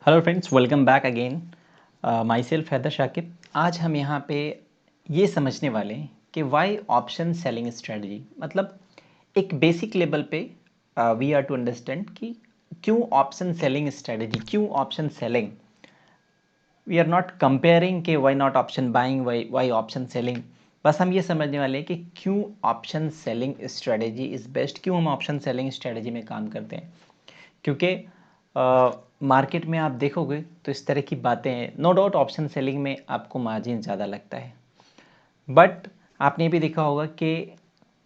Hello friends, welcome back again. Myself Haider Shakib. आज हम यहाँ पे ये समझने वाले हैं कि वाई ऑप्शन सेलिंग स्ट्रेटजी, मतलब एक बेसिक लेवल पे वी आर टू अंडरस्टैंड कि क्यों ऑप्शन सेलिंग स्ट्रेटजी, क्यों option selling. We are not comparing कि why not option buying, why option selling. बस हम ये समझने वाले हैं कि क्यों option selling strategy is best, क्यों हम ऑप्शन सेलिंग स्ट्रेटजी में काम करते हैं। क्योंकि मार्केट में आप देखोगे तो इस तरह की बातें हैं। नो डाउट ऑप्शन सेलिंग में आपको मार्जिन ज़्यादा लगता है, बट आपने भी देखा होगा कि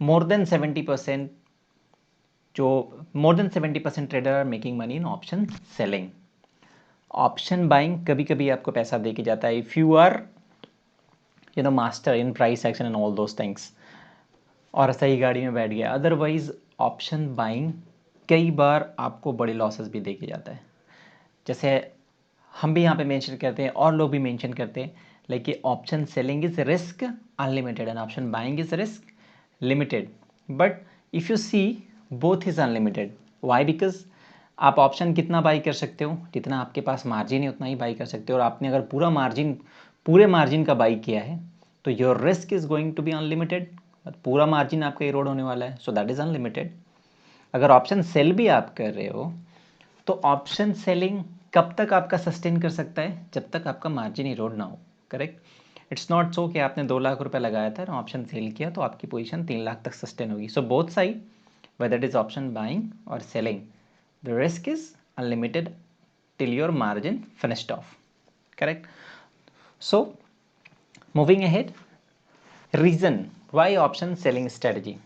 मोर देन 70% जो more than 70% trader are making money in option selling. Option buying कभी कभी आपको पैसा दे के जाता है if you are master in price action and all those things, और सही गाड़ी में बैठ गया। अदरवाइज ऑप्शन बाइंग कई बार आपको बड़े लॉसेस भी दे के जाता है। जैसे हम भी यहाँ पे मेंशन करते हैं और लोग भी मेंशन करते हैं, लेकिन option selling is risk unlimited and option buying is risk limited. But if you see both is unlimited. Why? Because आप ऑप्शन कितना बाई कर सकते हो, जितना आपके पास मार्जिन है उतना ही बाई कर सकते हो। और आपने अगर पूरे मार्जिन का बाई किया है तो your risk is going to be unlimited. पूरा मार्जिन आपका इरोड होने वाला है, सो दैट इज अनलिमिटेड। अगर ऑप्शन सेल भी आप कर रहे हो तो ऑप्शन सेलिंग कब तक आपका सस्टेन कर सकता है? जब तक आपका मार्जिन इरोड ना हो। करेक्ट। इट्स नॉट सो कि आपने 2 लाख रुपए लगाया था और ऑप्शन सेल किया तो आपकी पोजीशन 3 लाख तक सस्टेन होगी। So both side, whether it is option buying और selling, the risk is unlimited till your margin finished off. Correct. So moving ahead, reason why option selling strategy,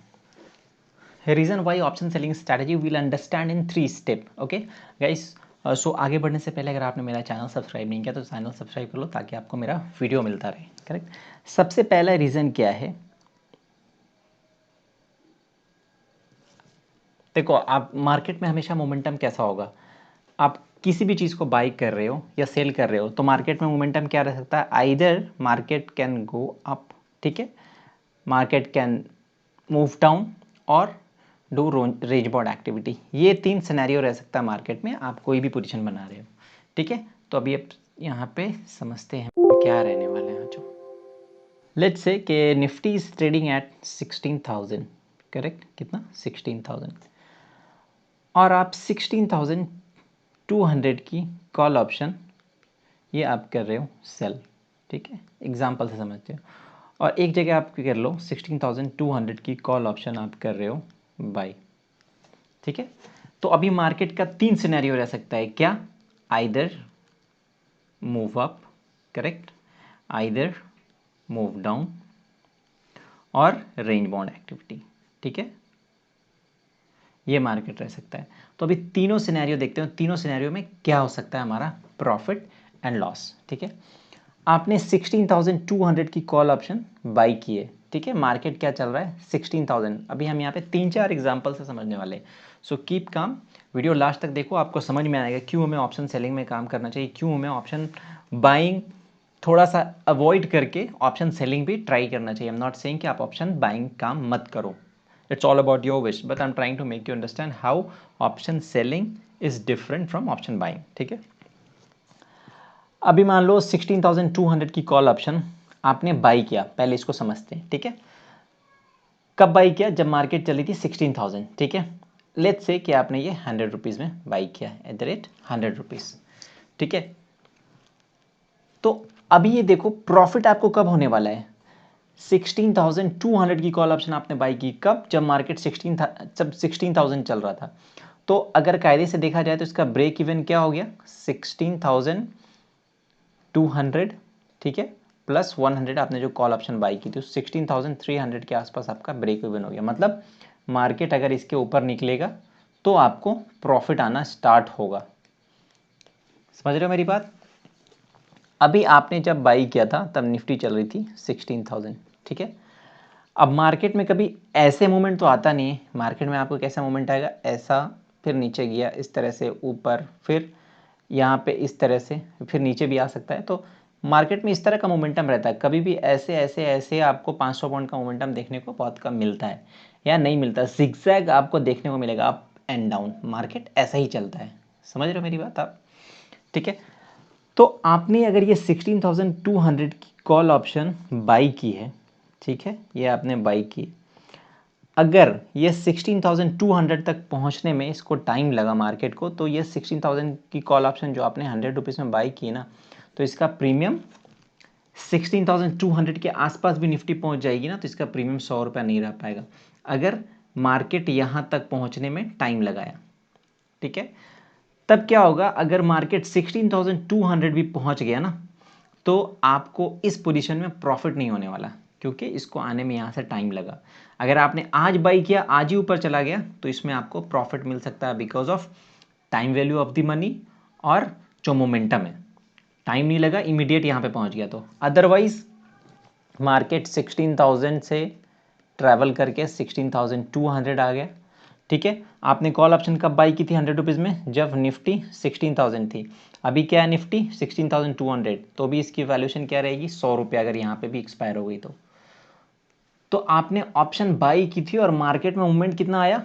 reason why option selling strategy will understand in 3 step. Okay guys. So आगे बढ़ने से पहले अगर आपने मेरा channel subscribe नहीं किया तो चैनल सब्सक्राइब कर लो ताकि आपको मेरा वीडियो मिलता रहे। करेक्ट। सबसे पहला रीज़न क्या है? देखो, आप मार्केट में हमेशा मोमेंटम कैसा होगा, आप किसी भी चीज़ को बाई कर रहे हो या सेल कर रहे हो तो मार्केट में मोमेंटम क्या रह सकता है? Either market can go up, ठीक है, मार्केट कैन मूव डाउन और डू रेंज बाउंड एक्टिविटी। ये 3 सिनेरियो रह सकता है मार्केट में, आप कोई भी पोजीशन बना रहे हो। ठीक है, तो अभी अब यहाँ पे समझते हैं क्या रहने वाले हैं। जो लेट्स से कि Nifty is trading at 16,000। Correct, कितना? 16,000। और आप 16,200 की कॉल ऑप्शन ये आप कर रहे हो सेल। ठीक है, एग्जाम्पल से समझते हो। और एक जगह आप कर लो 16,200 की कॉल ऑप्शन आप कर रहे हो बाई। ठीक है, तो अभी मार्केट का 3 सिनेरियो रह सकता है। क्या? Either move up, correct, either move down और रेंज बाउंड एक्टिविटी। ठीक है, ये मार्केट रह सकता है। तो अभी तीनों सिनेरियो देखते हैं, तीनों सिनेरियो में क्या हो सकता है हमारा प्रॉफिट एंड लॉस। ठीक है, आपने 16,200 की कॉल ऑप्शन बाई की है। ठीक है, मार्केट क्या चल रहा है? 16,000। अभी हम यहाँ पे 3-4 एग्जांपल से समझने वाले हैं। So keep calm, video last तक देखो, आपको समझ में आएगा क्यों हमें ऑप्शन सेलिंग में काम करना चाहिए, क्यों हमें ऑप्शन बाइंग थोड़ा सा अवॉइड करके ऑप्शन सेलिंग भी ट्राई करना चाहिए। आई एम नॉट सेइंग कि आप ऑप्शन बाइंग काम मत करो, it's all about your wish, but I am trying to make you understand how option selling is different from option buying. ठीक है, अभी मान लो 16,200 की कॉल ऑप्शन आपने बाई किया, पहले इसको समझते हैं। ठीक है, कब बाई किया? जब मार्केट चली थी 16,000। ठीक है, लेट्स से कि आपने ये 100 रुपीज़ में बाई किया एट द रेट 100 रुपीज़। ठीक है, तो अभी ये देखो प्रॉफिट आपको कब होने वाला है? 16,200 की कॉल ऑप्शन आपने बाई की कब? जब मार्केट 16,000 चल रहा था। तो अगर कायदे से देखा जाए तो इसका ब्रेक इवन क्या हो गया? 16,200, ठीक है, प्लस 100 आपने जो कॉल ऑप्शन बाई की थी, 16,300 के आसपास आपका ब्रेक इवन हो गया। मतलब मार्केट अगर इसके ऊपर निकलेगा तो आपको प्रॉफिट आना स्टार्ट होगा। समझ रहे हो मेरी बात? अभी आपने जब बाई किया था तब निफ्टी चल रही थी 16,000। ठीक है, अब मार्केट में कभी ऐसे मोमेंट तो आता नहीं है। मार्केट में आपको कैसा मोमेंट आएगा? ऐसा, फिर नीचे गया, इस तरह से ऊपर, फिर यहाँ पे इस तरह से, फिर नीचे भी आ सकता है। तो मार्केट में इस तरह का मोमेंटम रहता है। कभी भी ऐसे ऐसे ऐसे आपको 500 पॉइंट का मोमेंटम देखने को बहुत कम मिलता है या नहीं मिलता। जिगजैग आपको देखने को मिलेगा, अप एंड डाउन। मार्केट ऐसा ही चलता है। समझ रहे हो मेरी बात आप? ठीक है, तो आपने अगर ये 16,200 की कॉल ऑप्शन बाई की है, ठीक है, ये आपने बाई की, अगर ये 16,200 तक पहुंचने में इसको टाइम लगा मार्केट को, तो ये 16,000 की कॉल ऑप्शन जो आपने 100 रुपीज़ में बाई की ना, तो इसका प्रीमियम 16,200 के आसपास भी निफ्टी पहुंच जाएगी ना, तो इसका प्रीमियम 100 रुपया नहीं रह पाएगा अगर मार्केट यहाँ तक पहुंचने में टाइम लगाया। ठीक है, तब क्या होगा, अगर मार्केट 16,200 भी पहुंच गया ना, तो आपको इस पोजीशन में प्रॉफिट नहीं होने वाला, क्योंकि इसको आने में यहाँ से टाइम लगा। अगर आपने आज बाई किया, आज ही ऊपर चला गया, तो इसमें आपको प्रॉफिट मिल सकता है because of time value of the money और जो मोमेंटम है, टाइम नहीं लगा, इमीडिएट यहाँ पे पहुँच गया। तो अदरवाइज मार्केट 16,000 से ट्रैवल करके 16,200 आ गया। ठीक है, आपने कॉल ऑप्शन कब बाई की थी 100 रुपीज़ में, जब निफ्टी 16,000 थी। अभी क्या है निफ्टी 16,200, तो भी इसकी वैल्यूशन क्या रहेगी, 100 रुपये, अगर यहाँ पे भी एक्सपायर हो गई तो आपने ऑप्शन बाई की थी और मार्केट में मूवमेंट कितना आया,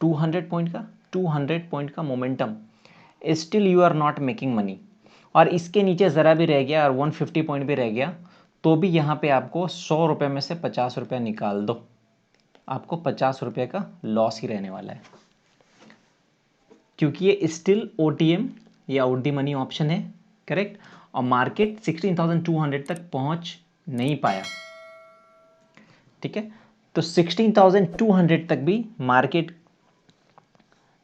200 पॉइंट का, 200 पॉइंट का momentum, still you are not making money. और इसके नीचे ज़रा भी रह गया और 150 पॉइंट भी रह गया, तो भी यहाँ पे आपको 100 रुपये में से 50 रुपये निकाल दो, आपको 50 रुपये का लॉस ही रहने वाला है, क्योंकि ये स्टिल OTM या आउट द मनी ऑप्शन है, करेक्ट। और मार्केट 16,200 तक पहुंच नहीं पाया। ठीक है, तो 16,200 तक भी मार्केट,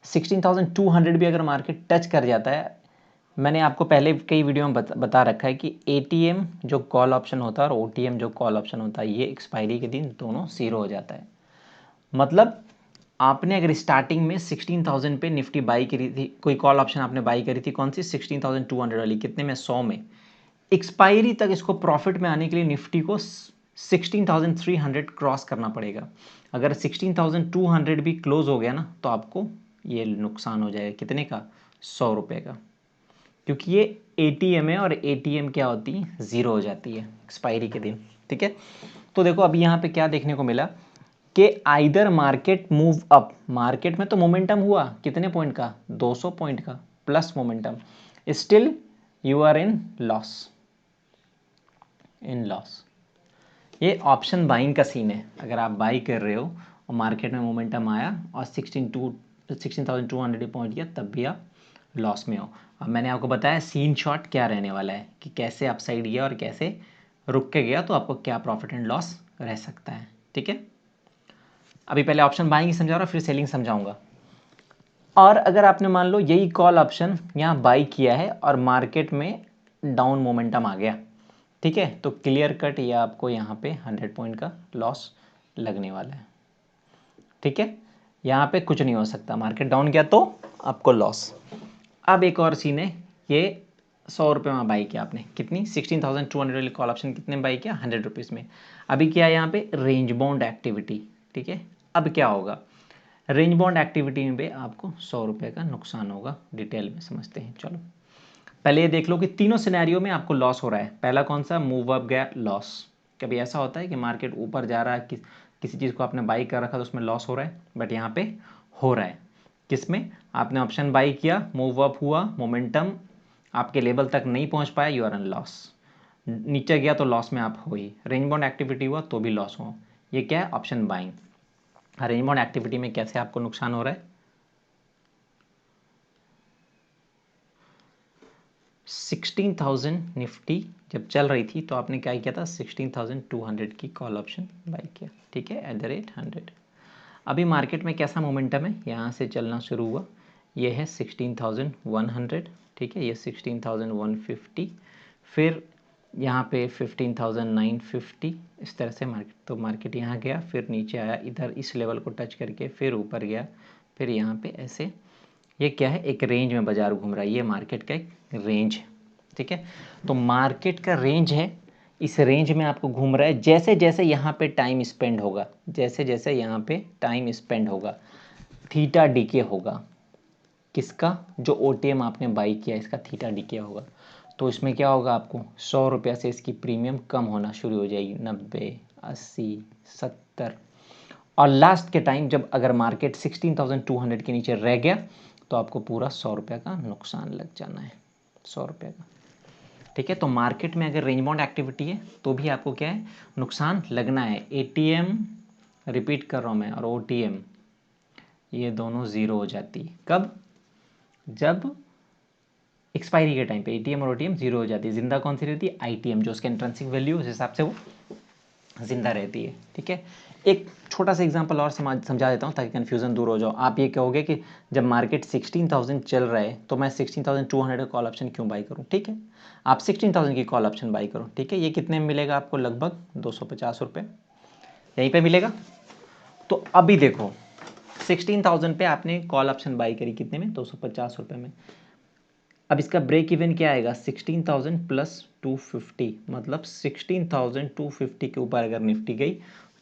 16,200 भी अगर मार्केट टच कर जाता है, मैंने आपको पहले कई वीडियो में बता रखा है कि ATM जो कॉल ऑप्शन होता है और OTM जो कॉल ऑप्शन होता है, ये एक्सपायरी के दिन दोनों जीरो हो जाता है। मतलब आपने अगर स्टार्टिंग में 16,000 पे निफ्टी बाई करी थी, कोई कॉल ऑप्शन आपने बाई करी थी, कौन सी, 16,200 वाली, कितने में, 100 में, एक्सपायरी तक इसको प्रॉफिट में आने के लिए निफ्टी को 16,300 क्रॉस करना पड़ेगा। अगर 16,200 भी क्लोज हो गया ना, तो आपको ये नुकसान हो जाएगा, कितने का, 100 रुपये का, क्योंकि ये ATM है और ATM क्या होती है, ज़ीरो हो जाती है एक्सपायरी के दिन। ठीक है, तो देखो अभी यहाँ पे क्या देखने को मिला कि either market move up, market में तो मोमेंटम हुआ कितने पॉइंट का, 200 पॉइंट का plus momentum, still you are in loss, in loss. ये ऑप्शन बाइंग का सीन है, अगर आप बाई कर रहे हो और मार्केट में मोमेंटम आया और 16,200 पहुंच गया, तब भी आप लॉस में हो। अब मैंने आपको बताया सीन शॉट क्या रहने वाला है, कि कैसे अपसाइड गया और कैसे रुक के गया, तो आपको क्या प्रॉफिट एंड लॉस रह सकता है। ठीक है, अभी पहले ऑप्शन बाइंग समझा रहा, फिर सेलिंग समझाऊंगा। और अगर आपने मान लो यही कॉल ऑप्शन यहाँ बाई किया है और मार्केट में डाउन मोमेंटम आ गया, ठीक है, तो क्लियर कट ये आपको यहाँ पे 100 पॉइंट का लॉस लगने वाला है। ठीक है, यहाँ पे कुछ नहीं हो सकता, मार्केट डाउन गया तो आपको लॉस। अब एक और सीन है, ये 100 रुपये में बाई किया आपने, कितनी, 16,200 वाली कॉल ऑप्शन कितने में बाई किया, 100 रुपीज़ में। अभी क्या है यहाँ पे, रेंज बाउंड एक्टिविटी। ठीक है, अब क्या होगा, रेंज बाउंड एक्टिविटी में भी आपको 100 रुपये का नुकसान होगा, डिटेल में समझते हैं। चलो पहले ये देख लो कि तीनों सिनेरियो में आपको लॉस हो रहा है। पहला कौन सा, मूव अप गया, लॉस। कभी ऐसा होता है कि मार्केट ऊपर जा रहा है, किसी चीज़ को आपने बाई कर रखा तो उसमें लॉस हो रहा है, बट यहाँ पे हो रहा है, किसमें, आपने ऑप्शन बाई किया, मूव अप हुआ, मोमेंटम आपके लेवल तक नहीं पहुँच पाया, यू आर इन लॉस। नीचे गया तो लॉस में आप हो ही, रेंज बाउंड एक्टिविटी हुआ तो भी लॉस हो। ये क्या है, option buying. Range bound activity में कैसे आपको नुकसान हो रहा है, 16,000 निफ्टी जब चल रही थी तो आपने क्या किया था, 16,200 की कॉल ऑप्शन बाई किया। ठीक है, @100। अभी मार्केट में कैसा मोमेंटम है, यहाँ से चलना शुरू हुआ, ये है 16,100, ठीक है, ये 16,150, फिर यहाँ पे 15,950, इस तरह से मार्केट, तो मार्केट यहाँ गया, फिर नीचे आया, इधर इस लेवल को टच करके फिर ऊपर गया, फिर यहाँ पे ऐसे, ये क्या है, एक रेंज में बाजार घूम रहा है, ये मार्केट का एक रेंज है। ठीक है, तो मार्केट का रेंज है, इस रेंज में आपको घूम रहा है, जैसे जैसे यहाँ पे टाइम स्पेंड होगा, जैसे जैसे यहाँ पे टाइम स्पेंड होगा, थीटा डीके होगा, किसका, जो OTM आपने बाई किया इसका थीटा डीके होगा, तो इसमें क्या होगा, आपको 100 रुपये से इसकी प्रीमियम कम होना शुरू हो जाएगी, 90, 80, 70, और लास्ट के टाइम जब अगर मार्केट 16,200 के नीचे रह गया, तो आपको पूरा 100 रुपये का नुकसान लग जाना है। 100 रुपये का, ठीक है। तो मार्केट में अगर रेंज बाउंड एक्टिविटी है तो भी आपको क्या है, नुकसान लगना है। एटीएम, रिपीट कर रहा हूँ मैं, और ओटीएम, ये दोनों ज़ीरो हो जाती है कब, जब एक्सपायरी के टाइम पे एटीएम और ओटीएम जीरो हो जाती है। जिंदा कौन सी रहती है, आईटीएम, जो उसका इंट्रिंसिक वैल्यू उस हिसाब से वो जिंदा रहती है, ठीक है। एक छोटा सा एग्जांपल और समझा देता हूँ ताकि कन्फ्यूजन दूर हो जाओ। आप ये कहोगे कि जब मार्केट 16,000 चल रहा है तो मैं 16,200 का कॉल ऑप्शन क्यों बाई करूँ, ठीक है। आप 16,000 की कॉल ऑप्शन बाई करो, ठीक है। ये कितने में मिलेगा आपको, लगभग 250 रुपये यहीं पे मिलेगा। तो अभी देखो 16,000 पे आपने कॉल ऑप्शन बाई करी, कितने में, 250 रुपये में। अब इसका ब्रेक इवन क्या आएगा, 16,000 प्लस 250, मतलब 16,250 के ऊपर अगर निफ्टी गई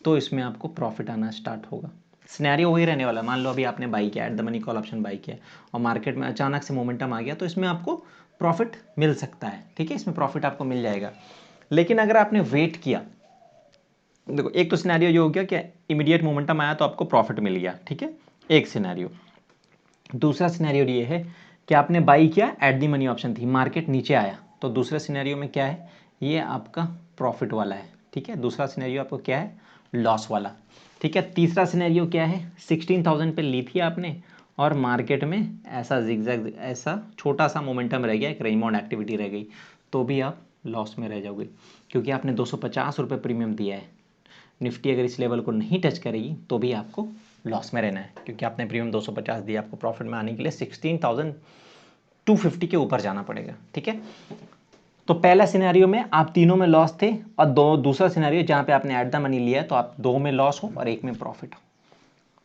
तो इसमें आपको प्रॉफिट आना स्टार्ट होगा। सिनेरियो वही रहने वाला। मान लो अभी आपने बाई किया, at the money call option by किया और मार्केट में अचानक से मोमेंटम आ गया तो इसमें आपको प्रॉफिट मिल सकता है, ठीक है, इसमें प्रॉफिट आपको मिल जाएगा। लेकिन अगर आपने वेट किया, देखो एक तो सिनेरियो ये हो गया कि इमीडिएट मोमेंटम आया तो आपको प्रॉफिट मिल गया, ठीक है, एक सिनेरियो। दूसरा सिनेरियो ये है कि आपने बाई किया, एट दी मनी ऑप्शन थी, मार्केट नीचे आया, तो दूसरे सिनेरियो में क्या है, ये आपका प्रॉफिट वाला है, ठीक है। दूसरा सिनेरियो आपको क्या है, लॉस वाला, ठीक है। तीसरा सिनेरियो क्या है, 16,000 पे ली थी आपने और मार्केट में ऐसा जिगजैग, ऐसा छोटा सा मोमेंटम रह गया, एक रेंज बाउंड एक्टिविटी रह गई, तो भी आप लॉस में रह जाओगे क्योंकि आपने 250 रुपये प्रीमियम दिया है। निफ्टी अगर इस लेवल को नहीं टच करेगी तो भी आपको लॉस में रहना है क्योंकि आपने प्रीमियम 250 दिया, आपको प्रॉफिट में आने के लिए 16,250 के ऊपर जाना पड़ेगा, ठीक है। तो पहला सिनेरियो में आप तीनों में लॉस थे और दूसरा सिनेरियो जहां पे आपने एट द मनी लिया तो आप दो में लॉस हो और एक में प्रॉफिट हो।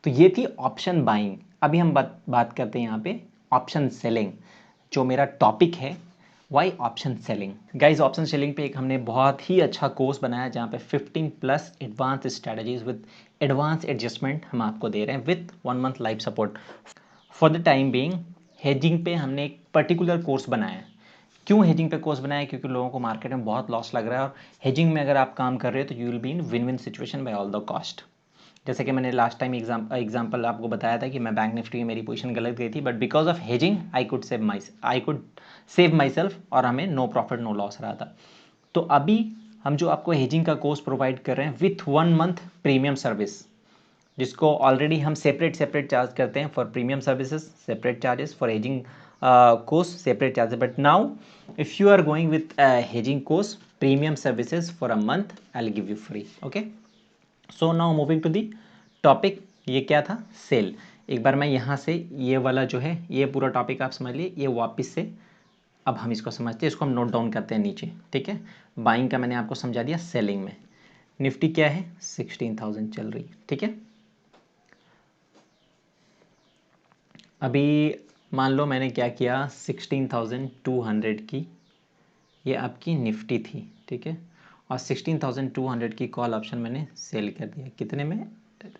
तो ये थी ऑप्शन बाइंग। अभी हम बात करते हैं यहाँ पे ऑप्शन सेलिंग, जो मेरा टॉपिक है, Y option selling. Guys option selling पे एक हमने बहुत ही अच्छा कोर्स बनाया जहाँ पे 15 plus advance strategies with advance adjustment हम आपको दे रहे हैं with 1 month live support. For the time being hedging पे हमने एक पर्टिकुलर कोर्स बनाया है। क्यों हेजिंग पे कोर्स बनाया है, क्योंकि लोगों को मार्केट में बहुत लॉस लग रहा है और हेजिंग में अगर आप काम कर रहे हो तो you will be in win win situation bye all the cost. जैसे कि मैंने लास्ट टाइम एग्जाम्पल आपको बताया था कि मैं बैंक निफ्टी में मेरी पोजीशन गलत गई थी, but because of hedging I could save my self और हमें नो प्रॉफिट नो लॉस रहा था। तो अभी हम जो आपको हेजिंग का कोर्स प्रोवाइड कर रहे हैं विथ 1 मंथ प्रीमियम सर्विस, जिसको ऑलरेडी हम सेपरेट चार्ज करते हैं for premium services, separate charges for hedging course, separate charges, but now if you are going with hedging course premium services for a month I will give you free, okay. So now moving to the topic, ये क्या था, cell. एक बार मैं यहाँ से ये वाला जो है ये पूरा टॉपिक आप समझ लिए, ये वापस से अब हम इसको समझते हैं, इसको हम नोट डाउन करते हैं नीचे, ठीक है। बाइंग का मैंने आपको समझा दिया, सेलिंग में निफ्टी क्या है, 16,000 चल रही, ठीक है। अभी मान लो मैंने क्या किया, 16,200 की ये आपकी निफ्टी थी, ठीक है, और 16,200 की कॉल ऑप्शन मैंने सेल कर दिया, कितने में,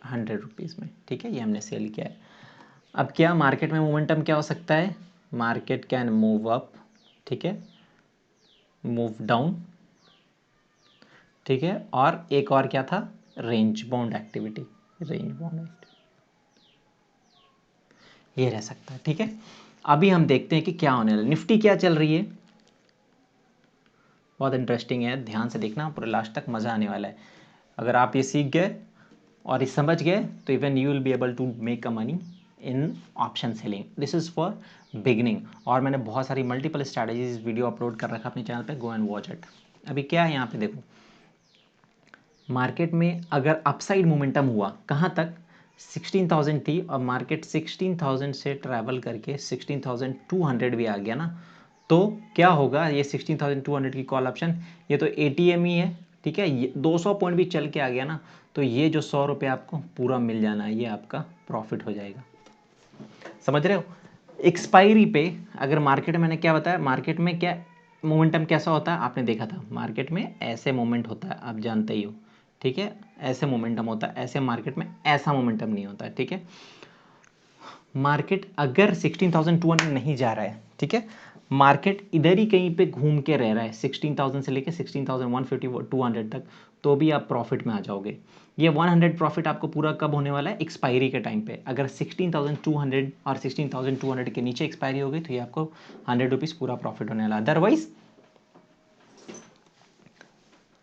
100 रुपीज़ में, ठीक है, ये हमने सेल किया है। अब क्या मार्केट में मोमेंटम क्या हो सकता है, मार्केट कैन मूव अप, ठीक है, मूव डाउन, ठीक है, और एक और क्या था, range bound activity, range bound ये रह सकता है, ठीक है। अभी हम देखते हैं कि क्या होने वाला, निफ्टी क्या चल रही है, बहुत इंटरेस्टिंग है, ध्यान से देखना पूरे लास्ट तक, मज़ा आने वाला है। अगर आप ये सीख गए और ये समझ गए तो even you will be able to make a money in option selling. This is for beginning, और मैंने बहुत सारी मल्टीपल स्ट्रैटेजीज वीडियो अपलोड कर रखा अपने चैनल पे, गो एंड वॉच इट। अभी क्या है यहाँ पे देखो, मार्केट में अगर अपसाइड मोमेंटम हुआ कहाँ तक, 16,000 थी और मार्केट 16,000 से ट्रैवल करके 16,200 भी आ गया ना, तो क्या होगा, ये 16,200 की कॉल ऑप्शन, ये तो एटीएम ही है, ठीक है, ये 200 पॉइंट भी चल के आ गया ना, तो ये जो 100 रुपये आपको पूरा मिल जाना है, ये आपका प्रॉफिट हो जाएगा। समझ रहे हो। एक्सपायरी पे अगर मार्केट में, मैंने क्या बताया, मार्केट में क्या मोमेंटम कैसा होता है आपने देखा था, मार्केट में ऐसे मोमेंट होता है, आप जानते ही हो, ठीक है, ऐसे मोमेंटम होता है, ऐसे मार्केट में ऐसा मोमेंटम नहीं होता है, ठीक है। मार्केट अगर 16,200 नहीं जा रहा है, ठीक है, मार्केट इधर ही कहीं पे घूम के रह रहा है 16,000 से लेके 16,150 200 तक, तो भी आप प्रॉफिट में आ जाओगे। ये 100 प्रॉफिट आपको पूरा कब होने वाला है? एक्सपायरी के टाइम पे। अगर 16,200 और 16,200 के नीचे एक्सपायरी हो गई तो ये आपको 100 रुपीज़ पूरा प्रॉफिट होने वाला है।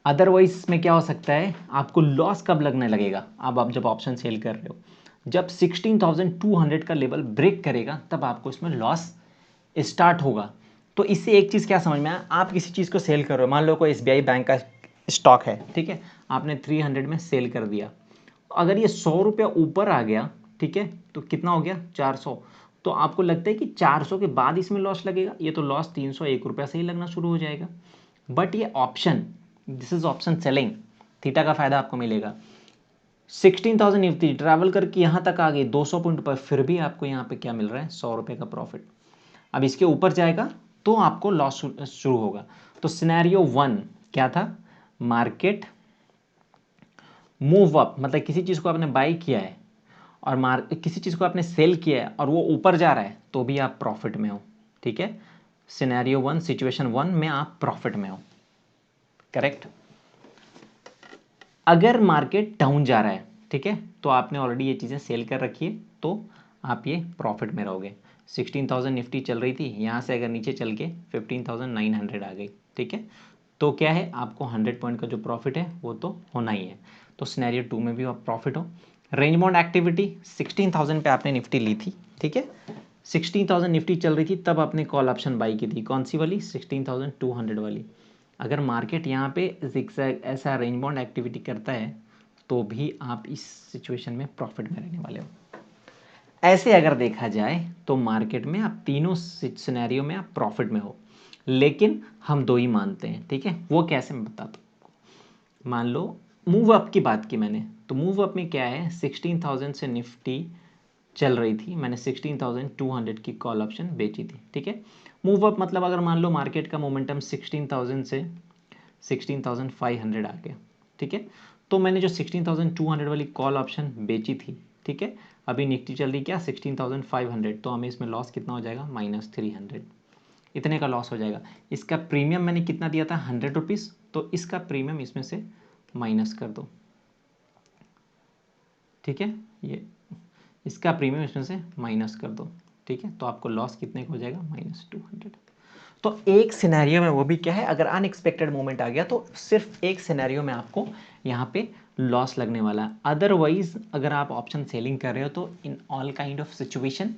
अदरवाइज में क्या हो सकता है, आपको लॉस कब लगने लगेगा? अब आप जब ऑप्शन सेल कर रहे हो, जब 16,200 का लेवल ब्रेक करेगा तब आपको इसमें लॉस स्टार्ट होगा। तो इससे एक चीज़ क्या समझ में आया, आप किसी चीज़ को सेल कर रहे हो, मान लो कोई SBI बैंक का स्टॉक है, ठीक है, आपने 300 में सेल कर दिया, अगर ये 100 रुपया ऊपर आ गया, ठीक है, तो कितना हो गया? 400। तो आपको लगता है कि 400 के बाद इसमें लॉस लगेगा? ये तो लॉस 301 रुपया से ही लगना शुरू हो जाएगा। बट ये option, this is option selling, theta का फायदा आपको मिलेगा। 16,000 निफ्टी ट्रैवल करके यहाँ तक आ गई 200 पॉइंट पर, फिर भी आपको यहाँ पे क्या मिल रहा है? 100 रुपये का प्रॉफिट। अब इसके ऊपर जाएगा तो आपको लॉस शुरू होगा। तो सिनेरियो 1 क्या था? मार्केट मूव अप, मतलब किसी चीज़ को आपने बाई किया है और किसी चीज़ को आपने सेल किया है और वो ऊपर जा रहा है तो भी आप प्रॉफिट में हो, ठीक है। सिनेरियो 1, सिचुएशन 1 में आप प्रॉफिट में हो, करेक्ट। अगर मार्केट डाउन जा रहा है, ठीक है, तो आपने ऑलरेडी ये चीज़ें सेल कर रखी है तो आप ये प्रॉफिट में रहोगे। 16,000 निफ्टी चल रही थी, यहाँ से अगर नीचे चल के 15,900 आ गई, ठीक है, तो क्या है, आपको 100 पॉइंट का जो प्रॉफिट है वो तो होना ही है। तो सिनेरियो 2 में भी आप प्रॉफिट हो। रेंज बाउंड एक्टिविटी 16,000 पे आपने निफ्टी ली थी, ठीक है, 16,000 निफ्टी चल रही थी तब आपने कॉल ऑप्शन बाई की थी, कौन सी वाली? 16,200 वाली। अगर मार्केट यहाँ पे जिगजैग ऐसा रेंज बाउंड एक्टिविटी करता है तो भी आप इस सिचुएशन में प्रॉफिट में रहने वाले हो। ऐसे अगर देखा जाए तो मार्केट में आप तीनों सिनेरियो में आप प्रॉफिट में हो, लेकिन हम दो ही मानते हैं, ठीक है, वो कैसे मैं बताता हूँ। मान लो मूव अप की बात की मैंने, तो मूव अप में क्या है, 16,000 से निफ्टी चल रही थी, मैंने 16,200 की कॉल ऑप्शन बेची थी, ठीक है। मूव अप मतलब अगर मान लो मार्केट का मोमेंटम 16,000 से 16,500 आ गया, ठीक है, तो मैंने जो 16,200 वाली कॉल ऑप्शन बेची थी, ठीक है, अभी निफ्टी चल रही क्या? 16,500, तो हमें इसमें लॉस कितना हो जाएगा? -300, इतने का लॉस हो जाएगा। इसका प्रीमियम मैंने कितना दिया था? 100 रुपीज़, तो इसका प्रीमियम इसमें से माइनस कर दो, ठीक है, ये इसका प्रीमियम इसमें से माइनस कर दो, ठीक है, तो आपको लॉस कितने का हो जाएगा? -200। तो एक सिनेरियो में, वो भी क्या है, अगर अनएक्सपेक्टेड मोमेंट आ गया तो सिर्फ एक सिनेरियो में आपको यहाँ पे लॉस लगने वाला है। अदरवाइज अगर आप ऑप्शन सेलिंग कर रहे हो तो in all kind of situation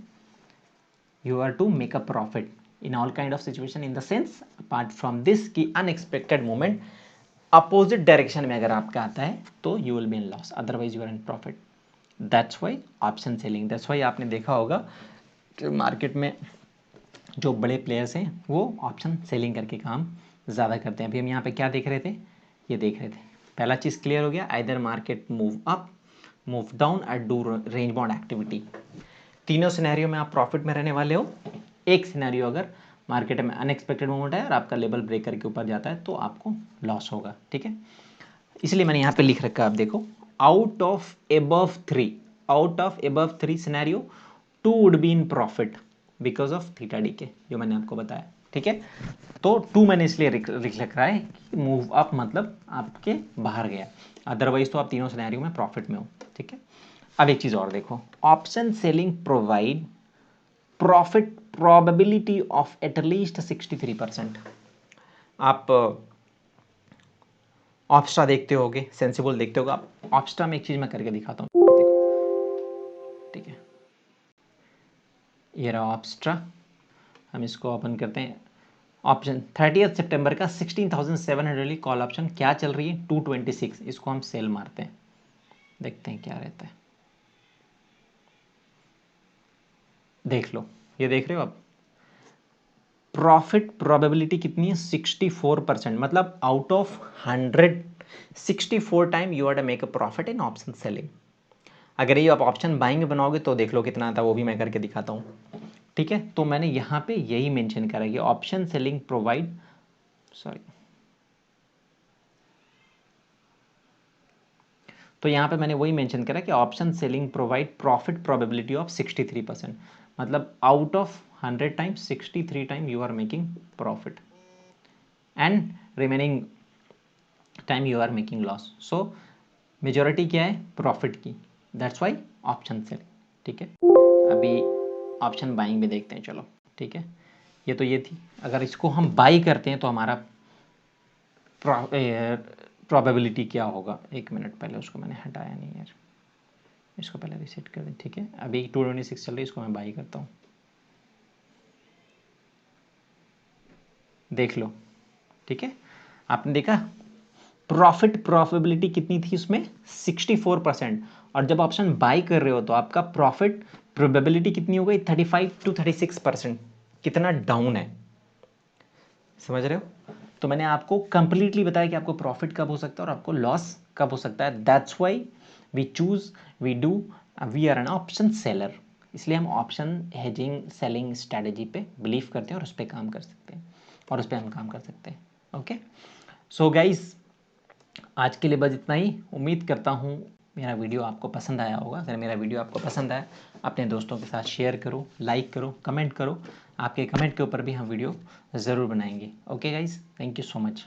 you are to make a profit, in all kind of situation in the sense apart from this कि अनएक्सपेक्टेड मोमेंट अपोजिट डायरेक्शन में अगर आपका आता है तो you will be in loss, otherwise you are in profit. That's why option selling, that's why आपने देखा होगा कि मार्केट में जो बड़े प्लेयर्स हैं वो ऑप्शन सेलिंग करके काम ज़्यादा करते हैं। अभी हम यहाँ पे क्या देख रहे थे? ये देख रहे थे, पहला चीज़ क्लियर हो गया, either market move up, move down और डू रेंज बाउंड एक्टिविटी। तीनों सिनेरियो में आप प्रॉफिट में रहने वाले हो। एक सिनेरियो अगर मार्केट में अनएक्सपेक्टेड मूवमेंट है और आपका लेवल ब्रेक करके ऊपर जाता है तो आपको लॉस होगा, ठीक है। इसलिए मैंने यहाँ पे लिख रखा है, आप देखो, out of above three scenario 2 would be in profit because of theta DK, जो मैंने आपको बताया, ठीक है। तो 2 मैंने इसलिए लिख रखा है कि मूव अप मतलब आपके बाहर गया, अदरवाइज तो आप तीनों सिनेरियो में प्रॉफिट में हो, ठीक है। अब एक चीज़ और देखो, option selling provide profit probability of at least 63%। आप ऑप्स्ट्रा देखते होगे, सेंसिबल देखते होगे आप। ऑप्स्ट्रा में एक चीज़ मैं करके दिखाता हूँ, देखो, ठीक है, ये रहा ऑप्स्ट्रा, हम इसको ओपन करते हैं। ऑप्शन 30 सितंबर का 16,700 वाली कॉल ऑप्शन क्या चल रही है? 226, इसको हम सेल मारते हैं, देखते हैं क्या रहता है। देख लो, ये देख रहे हो आप, प्रॉफिट प्रोबेबिलिटी कितनी है? 64%, मतलब out of 100 64 time you are to make a profit in option selling. अगर ये आप ऑप्शन बाइंग में बनाओगे तो देख लो कितना आता है, वो भी मैं करके दिखाता हूँ, ठीक है। तो मैंने यहाँ पे यही मेंशन करा कि ऑप्शन सेलिंग प्रोवाइड, सॉरी, तो यहाँ पे मैंने वही मेंशन करा कि option selling provide profit probability of 63%, मतलब out of 100 times 63 time you are making profit and remaining time you are making loss. So majority क्या है? प्रॉफिट की, दैट्स वाई ऑप्शन सेलिंग। ठीक है, अभी ऑप्शन बाइंग भी देखते हैं, चलो। ठीक है, ये तो ये थी। अगर इसको हम बाई करते हैं तो हमारा प्रोबेबिलिटी क्या होगा? एक मिनट, पहले उसको मैंने हटाया नहीं यार, इसको पहले रीसेट कर दें। ठीक है, अभी 226 चल रही है, इसको मैं बाई करता हूँ, देख लो। ठीक है, आपने देखा प्रॉफिट प्रोबेबिलिटी कितनी थी उसमें? 64%। और जब ऑप्शन बाई कर रहे हो तो आपका प्रॉफिट प्रोबेबिलिटी कितनी हो गई? 35 to 36%। कितना डाउन है, समझ रहे हो? तो मैंने आपको कंप्लीटली बताया कि आपको प्रॉफिट कब हो सकता है और आपको लॉस कब हो सकता है। That's why we choose, we do, we are an option seller. इसलिए हम ऑप्शन हेजिंग सेलिंग स्ट्रैटेजी पे बिलीव करते हैं और उस पर काम कर सकते हैं, और उस पर हम काम कर सकते हैं। ओके, सो गाइज, आज के लिए बस इतना ही। उम्मीद करता हूँ मेरा वीडियो आपको पसंद आया होगा। अगर मेरा वीडियो आपको पसंद आया, अपने दोस्तों के साथ शेयर करो, लाइक करो, कमेंट करो। आपके कमेंट के ऊपर भी हम वीडियो ज़रूर बनाएंगे। Okay guys, thank you so much.